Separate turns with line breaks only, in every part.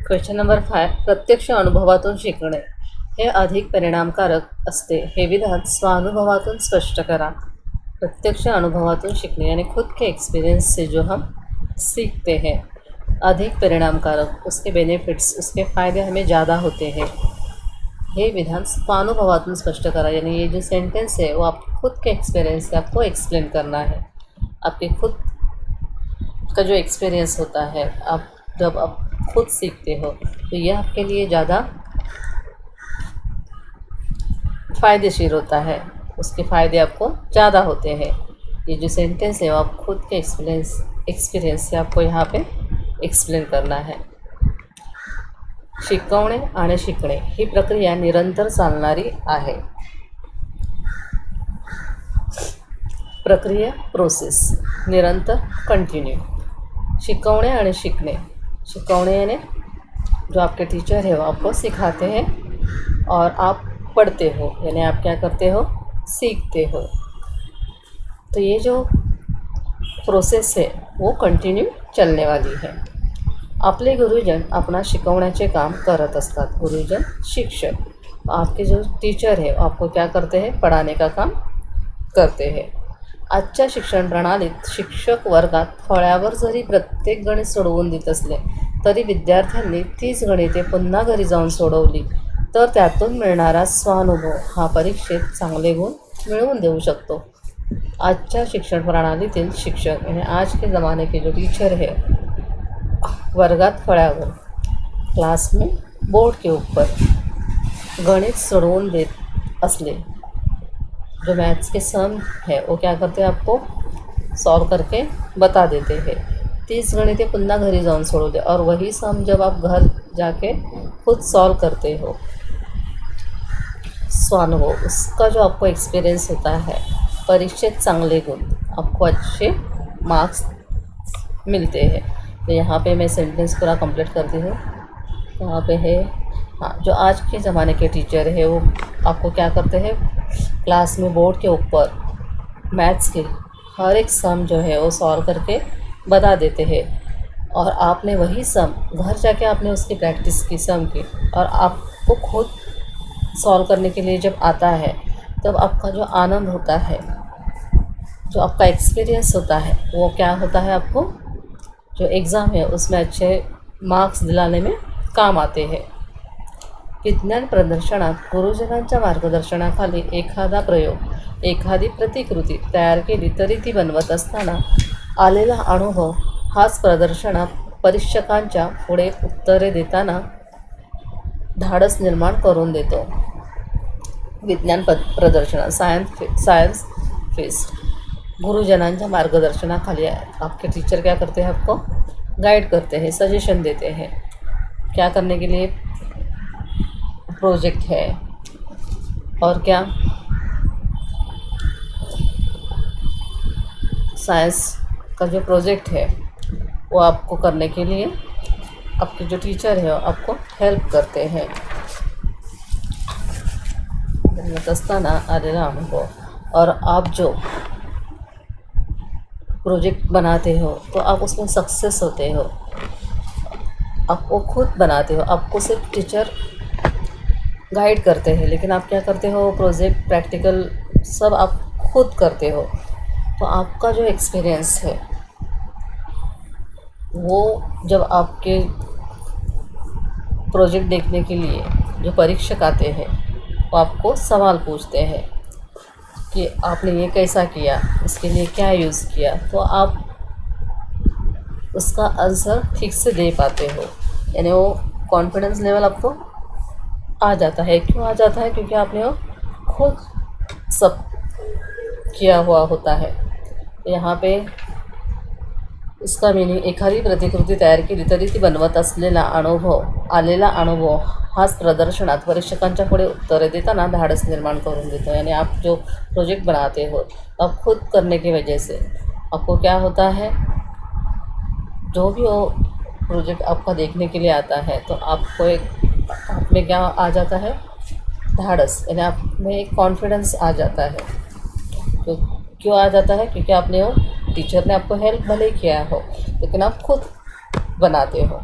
Question number 5. प्रत्यक्ष अनुभवातून शिकणे हे अधिक परिणामकारक असते हे विधान स्वानुभवातून स्पष्ट करा. प्रत्यक्ष अनुभवातून सीखने यानी खुद के एक्सपीरियंस से जो हम सीखते हैं अधिक परिणामकारक, उसके बेनिफिट्स, उसके फ़ायदे हमें ज़्यादा होते हैं. ये विधान स्वानुभवातून स्पष्ट करा यानी ये जो सेंटेंस है वो आप खुद के एक्सपीरियंस से आपको एक्सप्लेन करना है. आपके खुद का जो एक्सपीरियंस होता है, आप जब आप खुद सीखते हो तो यह आपके लिए ज़्यादा फ़ायदेशीर होता है, उसके फ़ायदे आपको ज़्यादा होते हैं. ये जो सेंटेंस है वो आप खुद के एक्सपीरियंस से आपको यहाँ पे एक्सप्लेन करना है. शिकवणे आणि शिकणे ही प्रक्रिया निरंतर चालणारी आहे. प्रक्रिया प्रोसेस, निरंतर कंटिन्यू. शिकवणे आणि शिकणे, शिकवणे यानी जो आपके टीचर है वो आपको सिखाते हैं और आप पढ़ते हो यानी आप क्या करते हो, सीखते हो. तो ये जो प्रोसेस है वो कंटिन्यू चलने वाली है. आपले गुरुजन अपना शिकवण्याचे काम करत असतात. गुरुजन शिक्षक, आपके जो टीचर है आपको क्या करते हैं, पढ़ाने का काम करते हैं. आजच्या शिक्षण प्रणालीत शिक्षक वर्गात फळ्यावर जरी प्रत्येक गणित सोडवून देत असले तरी विद्यार्थ्यांनी तीच गणिते पुन्हा घरी जाऊन सोडवली तर त्यातून मिळणारा स्वानुभव हा परीक्षेत चांगले गुण मिळवून देऊ शकतो. आजच्या शिक्षण प्रणालीतील शिक्षक यानी आज के ज़माने के जो टीचर है वर्गात फळ्यावर क्लास में बोर्ड के ऊपर गणित सोडवून देत असले, जो मैथ्स के सम है वो क्या करते हैं, आपको सॉल्व करके बता देते हैं. 30 गणिते पुन्हा घरी जाऊन सोडवते और वही सम जब आप घर जाके खुद सॉल्व करते हो, स्वानुभव, उसका जो आपको एक्सपीरियंस होता है, परीक्षित चांगले गुण, आपको अच्छे मार्क्स मिलते हैं. तो यहाँ पे मैं सेंटेंस पूरा कंप्लीट करती हूँ. यहाँ पे है हाँ, जो आज के ज़माने के टीचर है वो आपको क्या करते हैं, क्लास में बोर्ड के ऊपर मैथ्स के हर एक सम जो है वो सॉल्व करके बता देते हैं और आपने वही सम घर जाके आपने उसकी प्रैक्टिस की सम की और आपको खुद सॉल्व करने के लिए जब आता है तब आपका जो आनंद होता है, जो आपका एक्सपीरियंस होता है वो क्या होता है, आपको जो एग्ज़ाम है उसमें अच्छे मार्क्स दिलाने में काम आते हैं. विज्ञान प्रदर्शनात गुरुजनांच्या मार्गदर्शनाखाली एखादा प्रयोग, एखादी प्रतिकृती तयार केली तरी ती बनवत असताना आलेला अनुभव हाच प्रदर्शनात परीक्षकांच्या पुढे उत्तरे देताना धाडस निर्माण करून देतो. विज्ञान प्रदर्शनात सायंस फेस्ट गुरुजनांच्या मार्गदर्शनाखाली आपके टीचर क्या करते हैं, आपको गाइड करते हैं, सजेशन देते हैं. क्या करने के लिए, प्रोजेक्ट है और क्या साइंस का जो प्रोजेक्ट है वो आपको करने के लिए आपके जो टीचर है आपको हेल्प करते हैं. दस्ताना आलेला अनुभव, और आप जो प्रोजेक्ट बनाते हो तो आप उसमें सक्सेस होते हो, आप वो खुद बनाते हो, आपको सिर्फ टीचर गाइड करते हैं लेकिन आप क्या करते हो, प्रोजेक्ट प्रैक्टिकल सब आप खुद करते हो. तो आपका जो एक्सपीरियंस है वो जब आपके प्रोजेक्ट देखने के लिए जो परीक्षक आते हैं वो आपको सवाल पूछते हैं कि आपने ये कैसा किया, इसके लिए क्या यूज़ किया, तो आप उसका आंसर ठीक से दे पाते हो. यानी वो कॉन्फिडेंस लेवल आपको आ जाता है. क्यों आ जाता है, क्योंकि आपने वो खुद सब किया हुआ होता है. यहाँ पे इसका मीनिंग, एखादी प्रतिकृती तयार केली तरी ती बनवत असलेला अनुभव, आलेला अनुभव हाच प्रदर्शनात परीक्षकांच्या पुढे उत्तरे देताना धाडस निर्माण करून देतो. यानी आप जो प्रोजेक्ट बनाते हो आप खुद करने की वजह से आपको क्या होता है, जो भी वो प्रोजेक्ट आपका देखने के लिए आता है तो आपको एक आप में क्या आ जाता है, धाड़स, यानी आप में एक कॉन्फिडेंस आ जाता है. तो क्यों आ जाता है, क्योंकि आपने वो टीचर ने आपको हेल्प भले किया हो लेकिन आप खुद बनाते हो.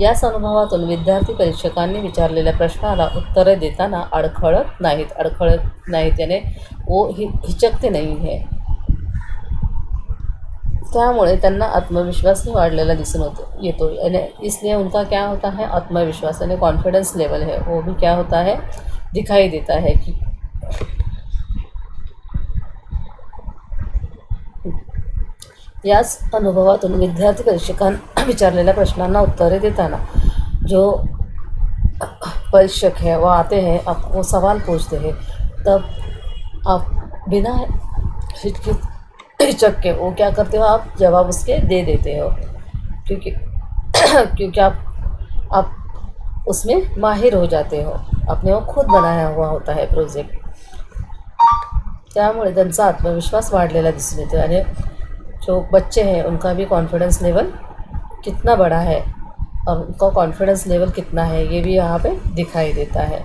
याच अनुभवातून विद्यार्थी परीक्षकांनी विचारलेल्या प्रश्नाला उत्तरे देताना अडखळत नाहीत यानी वो हिचकते नहीं है. त्यामुळे त्यांना आत्मविश्वासही वाढलेला दिसून येतो. यानी इसलिए उनका क्या होता है, आत्मविश्वास यानी कॉन्फिडेंस लेवल है वो भी क्या होता है, दिखाई देता है कि याच अनुभवातून विद्यार्थी परीक्षकांना विचारलेल्या प्रश्नांना उत्तरे देताना जो परीक्षक है वो आते हैं, आपको सवाल पूछते हैं, तब आप बिना हिचक के वो क्या करते हो, आप जवाब उसके दे देते हो, क्योंकि आप उसमें माहिर हो जाते हो. आपने वो खुद बनाया हुआ होता है प्रोजेक्ट. त्यामुळे त्यांचा आत्मविश्वास वाढलेला दिसून येतो. आणि जो बच्चे हैं उनका भी कॉन्फिडेंस लेवल कितना बड़ा है और उनका कॉन्फिडेंस लेवल कितना है ये भी यहाँ पे दिखाई देता है.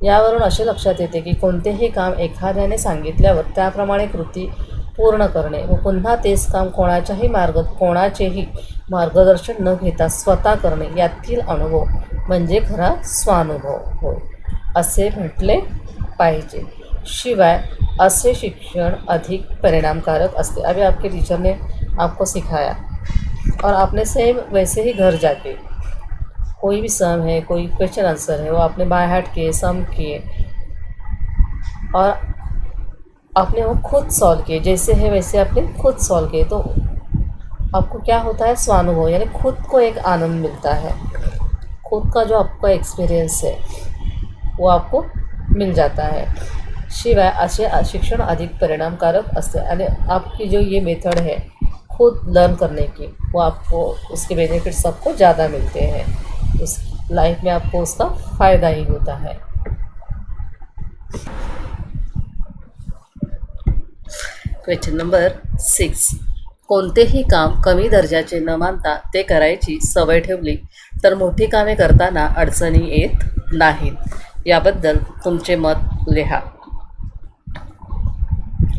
यावरून असे लक्षात येते की कोणतेही काम एखाद्याने सांगितल्यावर त्याप्रमाणे कृती पूर्ण करणे व पुन्हा तेच काम कोणाचेही मार्गदर्शन न घेता स्वतः करणे यातील अनुभव म्हणजे खरा स्वानुभव होय असे म्हटले पाहिजे. शिवाय असे शिक्षण अधिक परिणामकारक असते. अभी आपके टीचर ने आपको सिखाया और आपने सेम वैसे ही घर जाके कोई भी सम है, कोई क्वेश्चन आंसर है, वो आपने बाय हार्ट किए, सम किए और आपने वो खुद सॉल्व किए, जैसे है वैसे आपने खुद सॉल्व किए, तो आपको क्या होता है, स्वानुभव यानी खुद को एक आनंद मिलता है. खुद का जो आपका एक्सपीरियंस है वो आपको मिल जाता है. शिवाय असे शिक्षण अधिक परिणामकारक असते. आणि आपकी जो ये मेथड है खुद लर्न करने की वो आपको उसके बेनिफिट्स आपको ज़्यादा मिलते हैं. उस लाइफ में आपको उसका फ़ायदा ही होता है. Question number 6. कोणतेही काम कमी दर्जाचे न मानता ते करायची सवय ठेवली तर मोठी कामे करताना अडचणी येत नाहीत. याबद्दल तुमचे मत लिहा.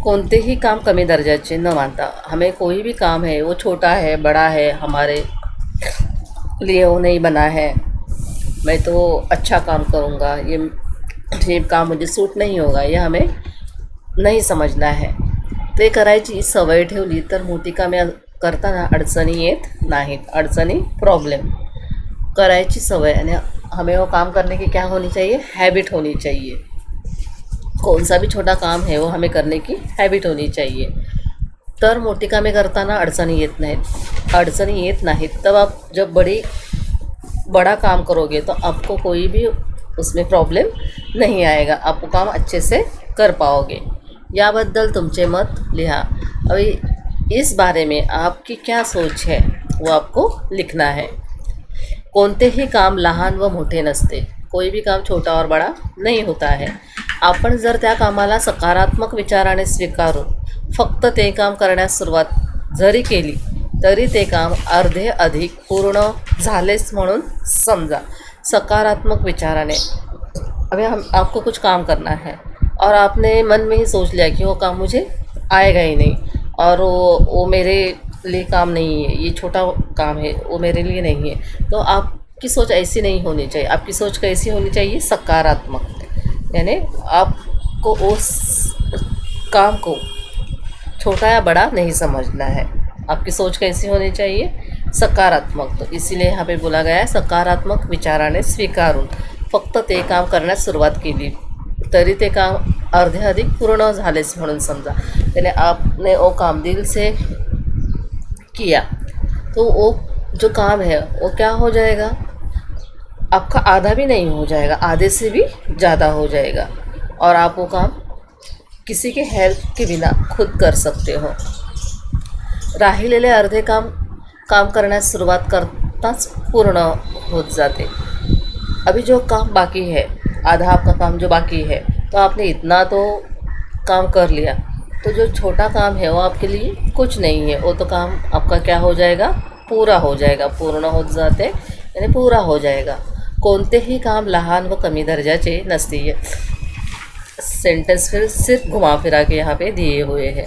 कोणतेही काम कमी दर्जाचे न मानता, हमें कोई भी काम है वो छोटा है बड़ा है हमारे लिए वो नहीं बना है, मैं तो अच्छा काम करूँगा, ये काम मुझे सूट नहीं होगा, ये हमें नहीं समझना है. ते करायची सवय ठेवली तर मोठी कामे करताना अडचणी येत नाहीत. अडचणी प्रॉब्लम करायची सवय आणि हमें वो काम करने की क्या होनी चाहिए, हैबिट होनी चाहिए. कौन सा भी छोटा काम है वो हमें करने की हैबिट होनी चाहिए. तर मोठी कामे करताना अडचणी येत नाहीत. तब आप जब बड़ा काम करोगे तो आपको कोई भी उसमें प्रॉब्लम नहीं आएगा, आप वो काम अच्छे से कर पाओगे. याबद्दल तुमचे मत लिहा. अभी इस बारे में आपकी क्या सोच है वो आपको लिखना है. कोणतेही काम लहान व मोठे नसते. कोई भी काम छोटा और बड़ा नहीं होता है. आपण जर त्या कामाला सकारात्मक विचाराने स्वीकारून फक्त ते काम करण्यास सुरुवात जरी केली तरी ते काम अर्धे अधिक पूर्ण झालेच म्हणून समजा. सकारात्मक विचाराने अभी आपको कुछ काम करना है और आपने मन में ही सोच लिया कि वो काम मुझे आएगा ही नहीं और वो मेरे लिए काम नहीं है, ये छोटा काम है, वो मेरे लिए नहीं है, तो आपकी सोच ऐसी नहीं होनी चाहिए. आपकी सोच कैसी होनी चाहिए, सकारात्मक. यानी आपको उस काम को छोटा या बड़ा नहीं समझना है. आपकी सोच कैसी होनी चाहिए, सकारात्मक. तो इसीलिए यहाँ पे बोला गया है सकारात्मक विचाराने स्वीकारून फक्त ते काम करण्यास सुरुवात केली तरी ते काम अर्धे अधिक पूर्ण झालेच म्हणून समजा. यानी आपने वो काम दिल से किया तो वो जो काम है वो क्या हो जाएगा, आपका आधा भी नहीं हो जाएगा, आधे से भी ज़्यादा हो जाएगा और आप वो काम किसी के हेल्प के बिना खुद कर सकते हो. राहिलेले अर्धे काम करण्यास सुरुवात करताच पूर्ण होत जाते. अभी जो काम बाकी है, आधा आपका काम जो बाकी है, तो आपने इतना तो काम कर लिया, तो जो छोटा काम है वो आपके लिए कुछ नहीं है. वो तो काम आपका क्या हो जाएगा, पूरा हो जाएगा. पूर्ण होत जाते यानी पूरा हो जाएगा. कोणतेही काम लहान व कमी दर्जाचे नसते. सेंटेंस फिर सिर्फ घुमा फिरा के यहाँ पे दिए हुए हैं.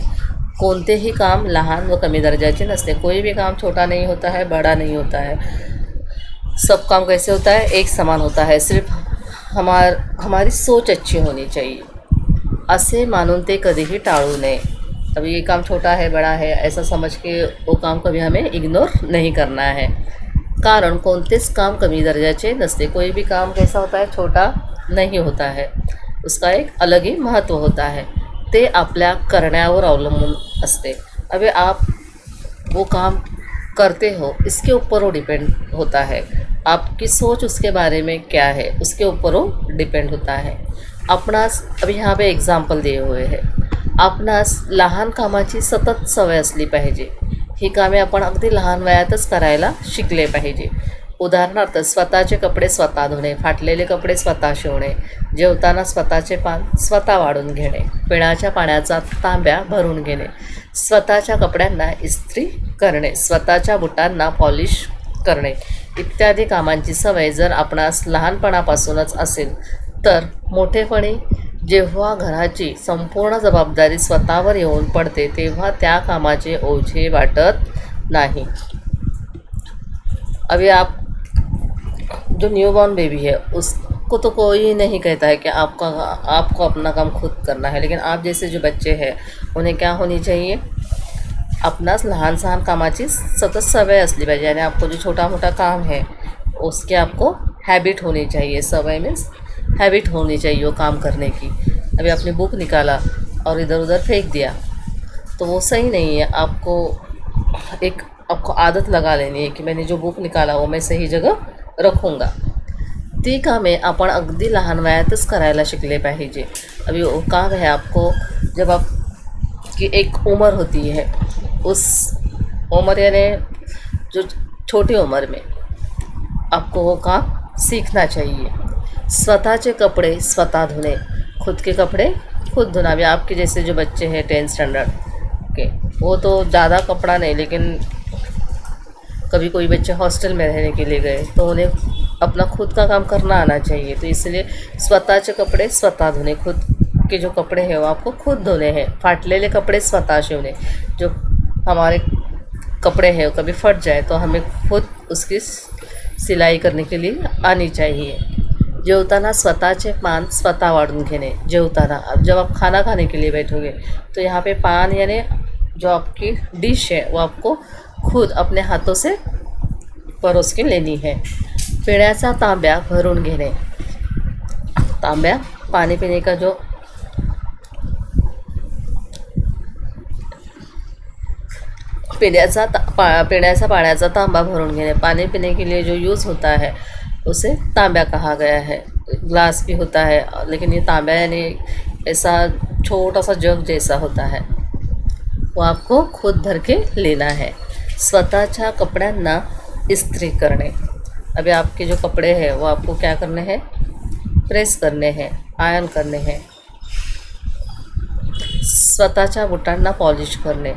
कोणतेही काम लहान व कमी दर्जाचे नसते. कोई भी काम छोटा नहीं होता है, बड़ा नहीं होता है. सब काम कैसे होता है, एक समान होता है, सिर्फ हमारी सोच अच्छी होनी चाहिए. असे मानून ते कधीही टाळू नये. अभी ये काम छोटा है बड़ा है ऐसा समझ के वो काम कभी हमें इग्नोर नहीं करना है. कारण कोणतेच काम कमी दर्जाचे नसते. कोई भी काम कैसा होता है, छोटा नहीं होता है, उसका एक अलग ही महत्त्व होता है. ते आपल्या करण्यावर अवलंबून असते. अभी आप वो काम करते हो इसके ऊपर वो डिपेंड होता है. आपकी सोच उसके बारे में क्या है उसके ऊपर वो डिपेंड होता है. आपणास अभी यहाँ पे एग्झाम्पल दिए हुए है. आपणास लहान कामाची सतत सवय असली पाहिजे. ही कामे आपण अगदी लहान वयातच करायला शिकले पाहिजे. उदाहरणार्थ स्वतःचे कपडे स्वतः धुणे, फाटलेले कपडे स्वतः शिवणे, जेवताना स्वतःचे पान स्वतः वाढून घेणे, पिण्याच्या पाण्याचा तांब्या भरून घेणे, स्वतःच्या कपड्यांना इस्त्री करणे, स्वतःच्या बुटांना पॉलिश करणे इत्यादी कामांची सवय जर आपणास लहानपणापासूनच असेल तर मोठेपणी जेव्हा घराची संपूर्ण जबाबदारी स्वतःवर येऊन पडते तेव्हा त्या कामाचे ओझे वाटत नाही. अभी आप जो न्यूबॉर्न बेबी है उसको तो कोई नहीं कहता है कि आपको अपना काम खुद करना है. लेकिन आप जैसे जो बच्चे हैं उन्हें क्या होनी चाहिए, आपणास लहान सहान कामाची सतत सवय असली पाहिजे. आणि आपको जो छोटा मोटा काम है उसके आपको हैबिट होनी चाहिए. सवय मीन्स हैबिट होनी चाहिए वो काम करने की. अभी आपने बुक निकाला और इधर उधर फेंक दिया तो वो सही नहीं है. आपको आदत लगा लेनी है कि मैंने जो बुक निकाला वो मैं सही जगह रखूँगा. ती कामे आपण अगदी लहान वयातच करायला शिकले पाहिजे. अभी वो काम है आपको जब आपकी एक उम्र होती है, उस उम्र यानी जो छोटी उम्र में आपको वो काम सीखना चाहिए. स्वतःचे कपडे स्वतः धुने, खुद के कपड़े खुद धुना. अभी आपके जैसे जो बच्चे हैं 10th स्टैंडर्ड के, वो तो ज़्यादा कपड़ा नहीं, लेकिन कभी कोई बच्चे हॉस्टल में रहने के लिए गए तो उन्हें अपना खुद का काम करना आना चाहिए. तो इसलिए स्वतःचे कपडे स्वतः धुने, खुद के जो कपड़े हैं वो आपको खुद धोने हैं. फाटलेले कपड़े स्वतः शिवने, जो हमारे कपड़े हैं कभी फट जाए तो हमें खुद उसकी सिलाई करने के लिए आनी चाहिए. जेवताना स्वतःचे पान स्वतः वाढून घेणे. जेवताना अब जब आप खाना खाने के लिए बैठोगे तो यहाँ पे पान यानी जो आपकी डिश है वो आपको खुद अपने हाथों से परोस के लेनी है. पिण्याचा तांब्या भरून घेणे. तांब्या पानी पीने का जो पिण्याचा पाण्याचा तांबा भरून घेणे. पानी पीने के लिए जो यूज़ होता है उसे तांब्या कहा गया है. ग्लास भी होता है लेकिन ये तांब्या यानी ऐसा छोटा सा जग जैसा होता है, वो आपको खुद भर के लेना है. स्वतःच्या कपड्यांना इस्त्री करणे. अभी आपके जो कपड़े हैं वो आपको क्या करने हैं, प्रेस करने हैं, आयरन करने हैं. स्वतःच्या बुटांना पॉलिश करणे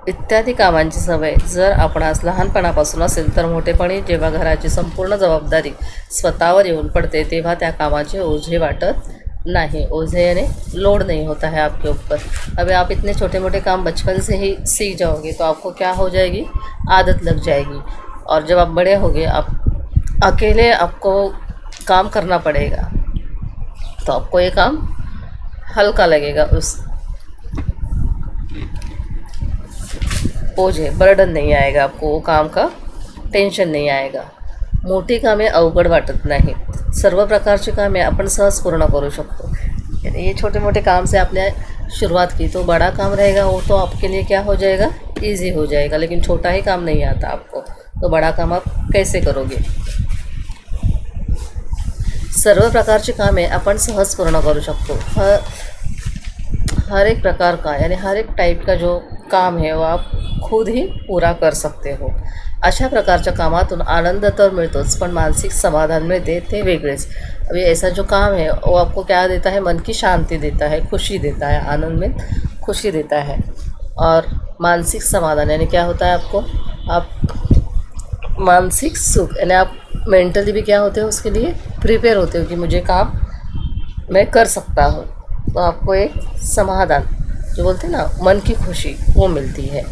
इत्यादी कामांची सवय जर आपणास लहानपणापासून असेल तर मोठेपणी जेव्हा घराची संपूर्ण जबाबदारी स्वतःवर येऊन पडते तेव्हा त्या कामाचे ओझे वाटत नहीं. ओझे यानी लोड नहीं होता है आपके ऊपर. अभी आप इतने छोटे मोटे काम बचपन से ही सीख जाओगे तो आपको क्या हो जाएगी, आदत लग जाएगी. और जब आप बड़े होगे आप अकेले आपको काम करना पड़ेगा तो आपको ये काम हल्का लगेगा. उस ओझे बर्डन नहीं आएगा आपको, वो काम का टेन्शन नहीं आएगा. मोठी कामे अवघड वाटत नाहीत. सर्व प्रकारची कामे आपण सहज पूर्ण करू शकतो. यानी ये छोटे मोटे काम से आपने शुरुआत की तो बड़ा काम रहेगा वो तो आपके लिए क्या हो जाएगा, इजी हो जाएगा. लेकिन छोटा ही काम नहीं आता आपको तो बड़ा काम आप कैसे करोगे. सर्व प्रकारची कामे आपण सहज पूर्ण करू शकतो. हर एक प्रकार का यानी हर एक टाइप का जो काम है वो आप खुद ही पूरा कर सकते हो. अशा प्रकारच्या कामातून आनंद तर मिळतोच पण मानसिक समाधान मिळते ते वेगळेच. अभी ऐसा जो काम है वो आपको क्या देता है, मन की शांति देता है, खुशी देता है. आनंद में खुशी देता है. और मानसिक समाधान यानी क्या होता है आपको, आप मानसिक सुख यानी आप मेंटली भी क्या होते हो उसके लिए प्रिपेयर होते हो कि मुझे काम मैं कर सकता हूँ. तो आपको एक समाधान जो बोलते हैं ना मन की खुशी वो मिलती है.